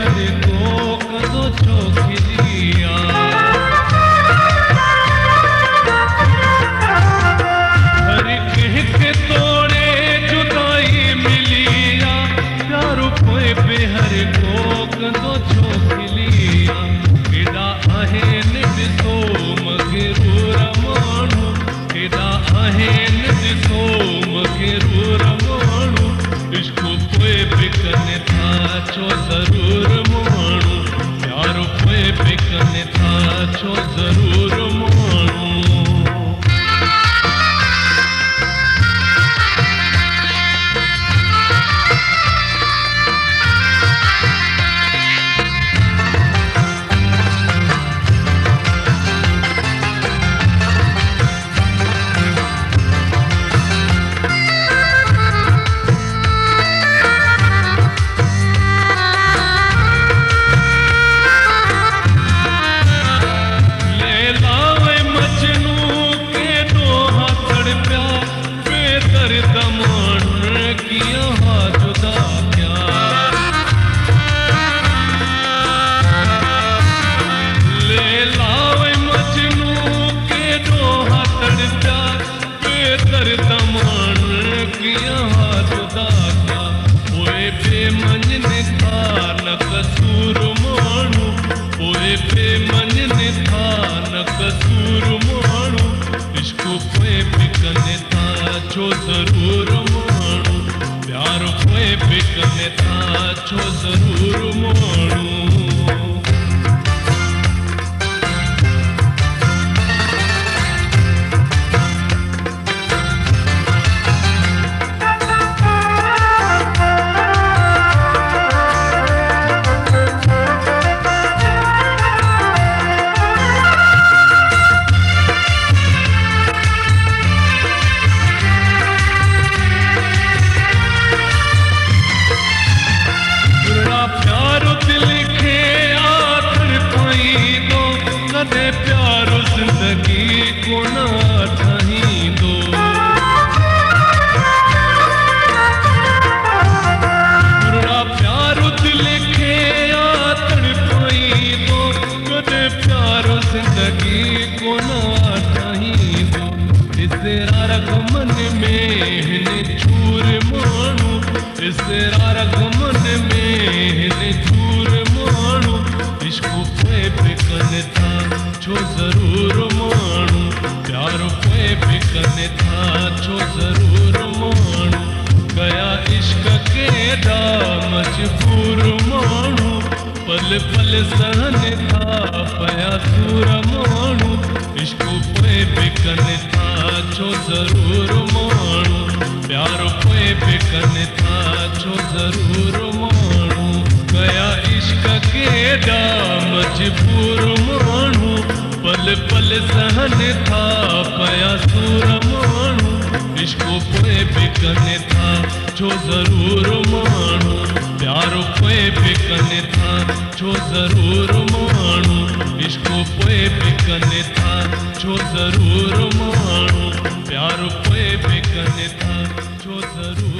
हर को कदो चोखिलिया हर कह के तोड़े जुदाई मिलिया प्यारो पोए पे हर को कदो चोखिलिया केड़ा आहिन ॾिसो मगरूर माण्हू केड़ा आहिन ॾिसो मगरूर माण्हू इश्क पोए पे कने था छो ज़रूर माण्हू प्यारो पोए पे कने था छो ज़रूर माण्हू छो ज़रूर माण्हू प्यारो पोए पे कने था छो ज़रूर माण्हू प्यारो जिंदगी को ना ठाही दो बुरा प्यारो दिल के आतड़ पाई दो कदे प्यारो जिंदगी को ना ठाही दो इसरा रगमन में हिन चूर माण्हू इसरा रगमन में हिन चूर माण्हू इश्क पोए पे कने था छो ज़रूर माण्हू प्यारो पोए पे कने था छो ज़रूर माण्हू कया इश्क केॾा मजबूर माण्हू पल पल सहन था पया दूर माण्हू इश्क पोए पे कने था छो ज़रूर माण्हू प्यारो पोए पे कने था छो ज़रूर माण्हू कया इश्क केॾा मजबूर माण्हू पल पल सहन था पया सूर माण्हू इश्क पोए पे कने था छो ज़रूर माण्हू प्यारो पोए पे कने था छो ज़रूर माण्हू इश्क पोए पे कने था छो ज़रूर माण्हू प्यारो पोए पे कने था छो ज़रूर